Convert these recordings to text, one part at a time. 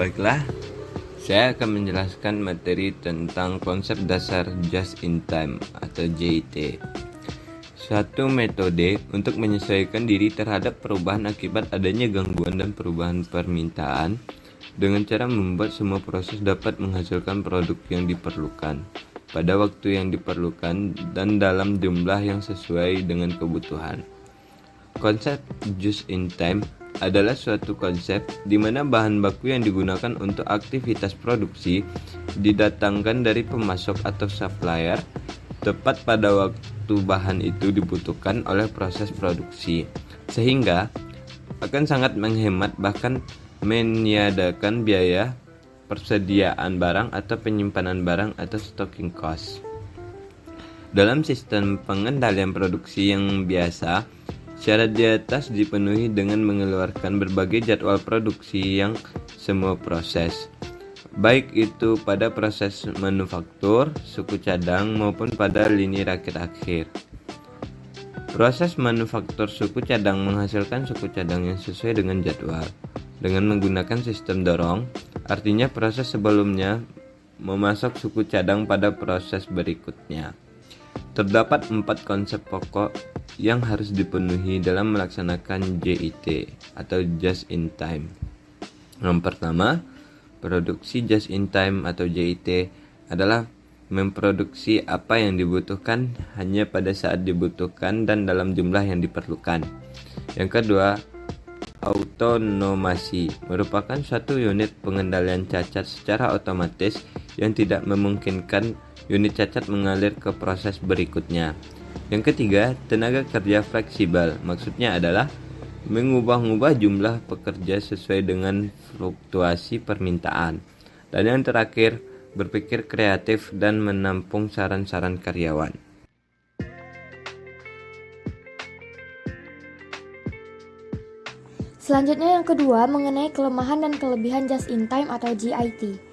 Baiklah, saya akan menjelaskan materi tentang konsep dasar Just in Time atau JIT. Suatu metode untuk menyesuaikan diri terhadap perubahan akibat adanya gangguan dan perubahan permintaan dengan cara membuat semua proses dapat menghasilkan produk yang diperlukan pada waktu yang diperlukan dan dalam jumlah yang sesuai dengan kebutuhan. Konsep Just in Time adalah suatu konsep di mana bahan baku yang digunakan untuk aktivitas produksi didatangkan dari pemasok atau supplier tepat pada waktu bahan itu dibutuhkan oleh proses produksi, sehingga akan sangat menghemat bahkan meniadakan biaya persediaan barang atau penyimpanan barang atau stocking cost. Dalam sistem pengendalian produksi yang biasa, syarat di atas dipenuhi dengan mengeluarkan berbagai jadwal produksi yang semua proses, baik itu pada proses manufaktur, suku cadang, maupun pada lini rakit akhir. Proses manufaktur suku cadang menghasilkan suku cadang yang sesuai dengan jadwal dengan menggunakan sistem dorong, artinya proses sebelumnya memasok suku cadang pada proses berikutnya. Terdapat 4 konsep pokok yang harus dipenuhi dalam melaksanakan JIT atau Just in Time. Yang pertama, produksi Just in Time atau JIT adalah memproduksi apa yang dibutuhkan hanya pada saat dibutuhkan dan dalam jumlah yang diperlukan. Yang kedua, autonomasi merupakan suatu unit pengendalian cacat secara otomatis yang tidak memungkinkan unit cacat mengalir ke proses berikutnya. Yang ketiga, tenaga kerja fleksibel, maksudnya adalah mengubah-ubah jumlah pekerja sesuai dengan fluktuasi permintaan. Dan yang terakhir, berpikir kreatif dan menampung saran-saran karyawan. Selanjutnya yang kedua mengenai kelemahan dan kelebihan Just in Time atau JIT.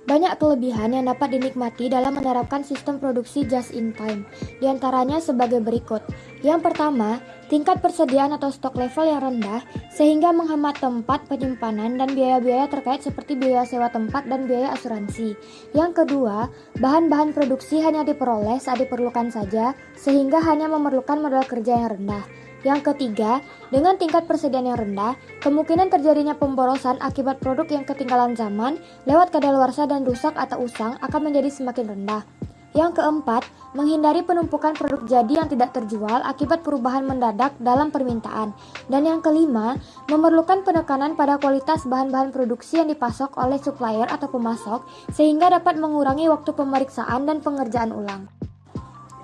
Banyak kelebihan yang dapat dinikmati dalam menerapkan sistem produksi Just in Time, diantaranya sebagai berikut. Yang pertama, tingkat persediaan atau stok level yang rendah sehingga menghemat tempat penyimpanan dan biaya-biaya terkait seperti biaya sewa tempat dan biaya asuransi. Yang kedua, bahan-bahan produksi hanya diperoleh saat diperlukan saja sehingga hanya memerlukan modal kerja yang rendah. Yang ketiga, dengan tingkat persediaan yang rendah, kemungkinan terjadinya pemborosan akibat produk yang ketinggalan zaman lewat kadaluarsa dan rusak atau usang akan menjadi semakin rendah. Yang keempat, menghindari penumpukan produk jadi yang tidak terjual akibat perubahan mendadak dalam permintaan. Dan yang kelima, memerlukan penekanan pada kualitas bahan-bahan produksi yang dipasok oleh supplier atau pemasok sehingga dapat mengurangi waktu pemeriksaan dan pengerjaan ulang.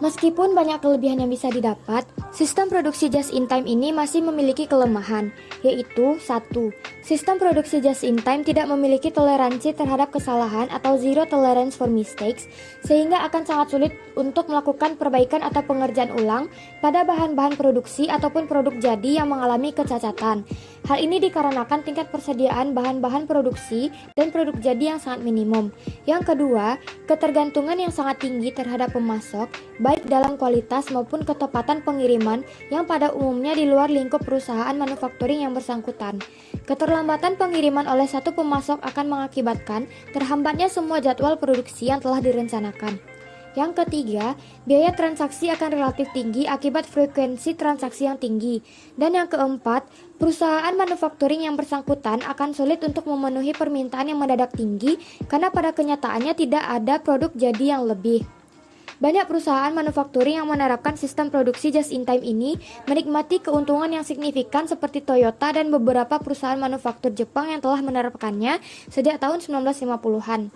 Meskipun banyak kelebihan yang bisa didapat, sistem produksi Just in Time ini masih memiliki kelemahan, yaitu 1. Sistem produksi Just in Time tidak memiliki toleransi terhadap kesalahan atau zero tolerance for mistakes, sehingga akan sangat sulit untuk melakukan perbaikan atau pengerjaan ulang pada bahan-bahan produksi ataupun produk jadi yang mengalami kecacatan. Hal ini dikarenakan tingkat persediaan bahan-bahan produksi dan produk jadi yang sangat minimum. Yang kedua, ketergantungan yang sangat tinggi terhadap pemasok, baik dalam kualitas maupun ketepatan pengiriman yang pada umumnya di luar lingkup perusahaan manufacturing yang bersangkutan. Keterlambatan pengiriman oleh satu pemasok akan mengakibatkan terhambatnya semua jadwal produksi yang telah direncanakan. Yang ketiga, biaya transaksi akan relatif tinggi akibat frekuensi transaksi yang tinggi. Dan yang keempat, perusahaan manufacturing yang bersangkutan akan sulit untuk memenuhi permintaan yang mendadak tinggi karena pada kenyataannya tidak ada produk jadi yang lebih. Banyak perusahaan manufacturing yang menerapkan sistem produksi Just in Time ini menikmati keuntungan yang signifikan seperti Toyota dan beberapa perusahaan manufaktur Jepang yang telah menerapkannya sejak tahun 1950-an.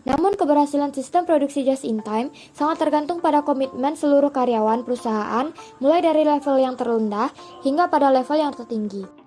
Namun keberhasilan sistem produksi Just in Time sangat tergantung pada komitmen seluruh karyawan perusahaan mulai dari level yang terendah hingga pada level yang tertinggi.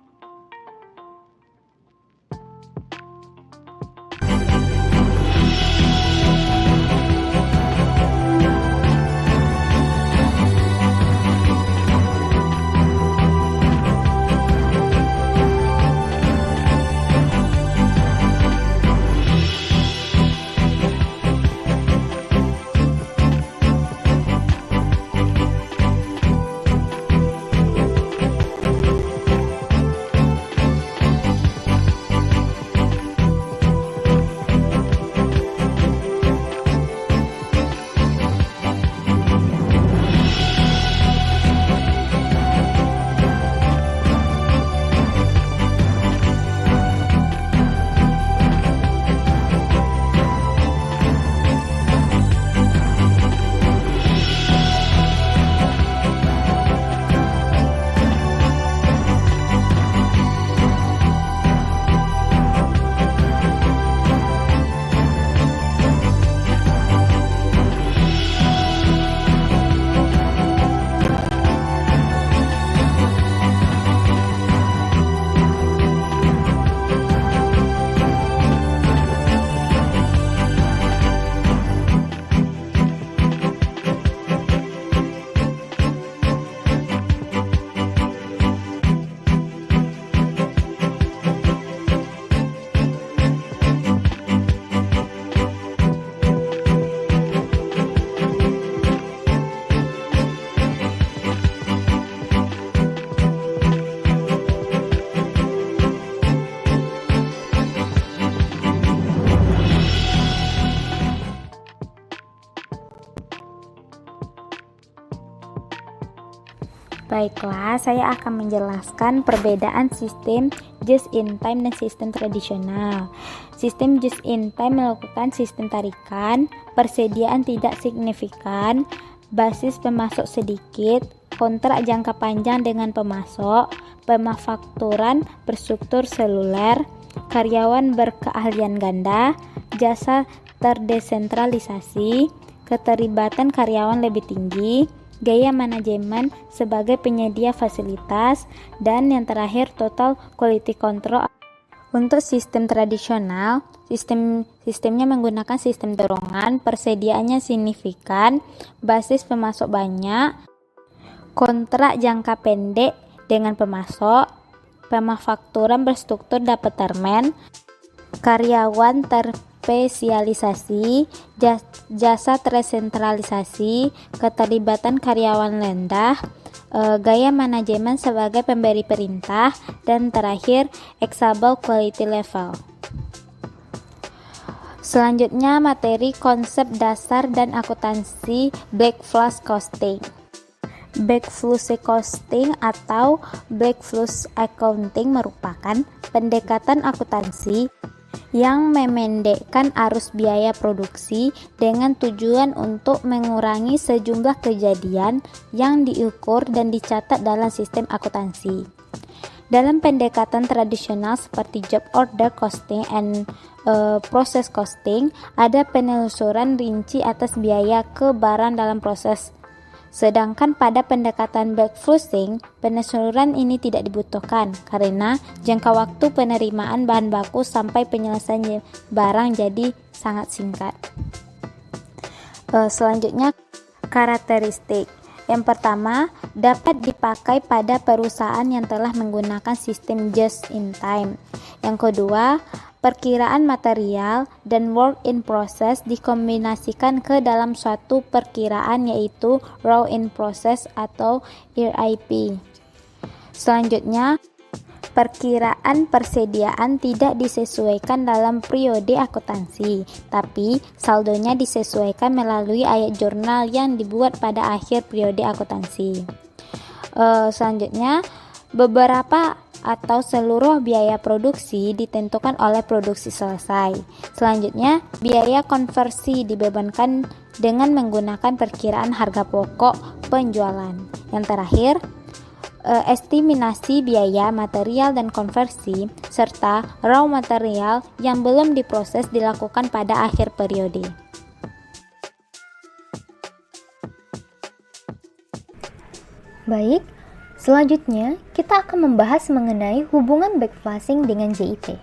Baiklah, saya akan menjelaskan perbedaan sistem just-in-time dan sistem tradisional. Sistem just-in-time melakukan sistem tarikan, persediaan tidak signifikan, basis pemasok sedikit, kontrak jangka panjang dengan pemasok, pemanufakturan berstruktur seluler, karyawan berkeahlian ganda, jasa terdesentralisasi, keterlibatan karyawan lebih tinggi, gaya manajemen sebagai penyedia fasilitas, dan yang terakhir total quality control. Untuk sistem tradisional, sistemnya menggunakan sistem dorongan, persediaannya signifikan, basis pemasok banyak, kontrak jangka pendek dengan pemasok, pemanufakturan berstruktur dapat termen, karyawan terspesialisasi, jasa tersentralisasi, keterlibatan karyawan rendah, gaya manajemen sebagai pemberi perintah, dan terakhir acceptable quality level. Selanjutnya materi konsep dasar dan akuntansi backflush costing. Backflush costing atau backflush accounting merupakan pendekatan akuntansi yang memendekkan arus biaya produksi dengan tujuan untuk mengurangi sejumlah kejadian yang diukur dan dicatat dalam sistem akuntansi. Dalam pendekatan tradisional seperti job order costing and process costing, ada penelusuran rinci atas biaya ke barang dalam proses. Sedangkan pada pendekatan backflushing, penelusuran ini tidak dibutuhkan karena jangka waktu penerimaan bahan baku sampai penyelesaian barang jadi sangat singkat. Selanjutnya, karakteristik. Yang pertama, dapat dipakai pada perusahaan yang telah menggunakan sistem just in time. Yang kedua, perkiraan material dan work in process dikombinasikan ke dalam suatu perkiraan yaitu raw in process atau RIP. Selanjutnya, perkiraan persediaan tidak disesuaikan dalam periode akuntansi, tapi saldonya disesuaikan melalui ayat jurnal yang dibuat pada akhir periode akuntansi. Selanjutnya, beberapa atau seluruh biaya produksi ditentukan oleh produksi selesai. Selanjutnya, biaya konversi dibebankan dengan menggunakan perkiraan harga pokok penjualan. Yang terakhir, estimasi biaya material dan konversi serta raw material yang belum diproses dilakukan pada akhir periode. Baik, selanjutnya kita akan membahas mengenai hubungan backflushing dengan JIT.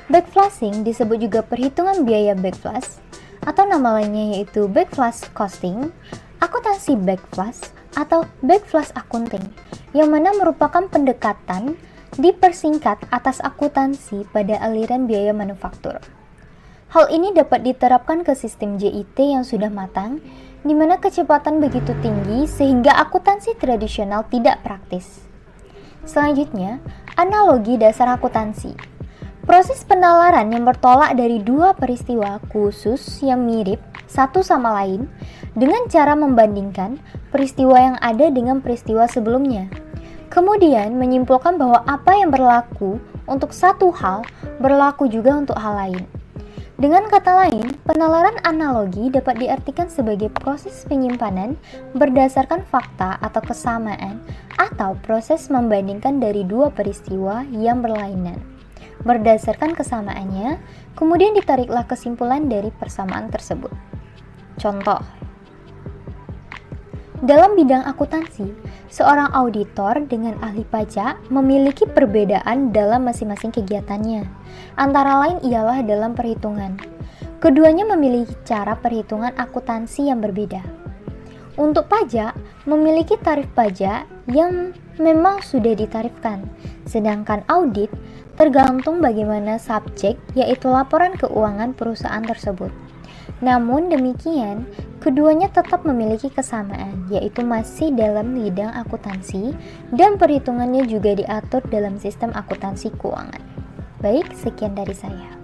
Backflushing disebut juga perhitungan biaya backflush atau nama lainnya yaitu backflush costing, akuntansi backflush atau backflush accounting, yang mana merupakan pendekatan dipersingkat atas akuntansi pada aliran biaya manufaktur. Hal ini dapat diterapkan ke sistem JIT yang sudah matang, di mana kecepatan begitu tinggi sehingga akuntansi tradisional tidak praktis. Selanjutnya, analogi dasar akuntansi. Proses penalaran yang bertolak dari dua peristiwa khusus yang mirip satu sama lain dengan cara membandingkan peristiwa yang ada dengan peristiwa sebelumnya. Kemudian menyimpulkan bahwa apa yang berlaku untuk satu hal berlaku juga untuk hal lain. Dengan kata lain, penalaran analogi dapat diartikan sebagai proses penyimpanan berdasarkan fakta atau kesamaan atau proses membandingkan dari dua peristiwa yang berlainan. Berdasarkan kesamaannya, kemudian ditariklah kesimpulan dari persamaan tersebut. Contoh, dalam bidang akuntansi, seorang auditor dengan ahli pajak memiliki perbedaan dalam masing-masing kegiatannya. Antara lain ialah dalam perhitungan. Keduanya memiliki cara perhitungan akuntansi yang berbeda. Untuk pajak, memiliki tarif pajak yang memang sudah ditarifkan, sedangkan audit tergantung bagaimana subjek, yaitu laporan keuangan perusahaan tersebut. Namun demikian, keduanya tetap memiliki kesamaan, yaitu masih dalam bidang akuntansi dan perhitungannya juga diatur dalam sistem akuntansi keuangan. Baik, sekian dari saya.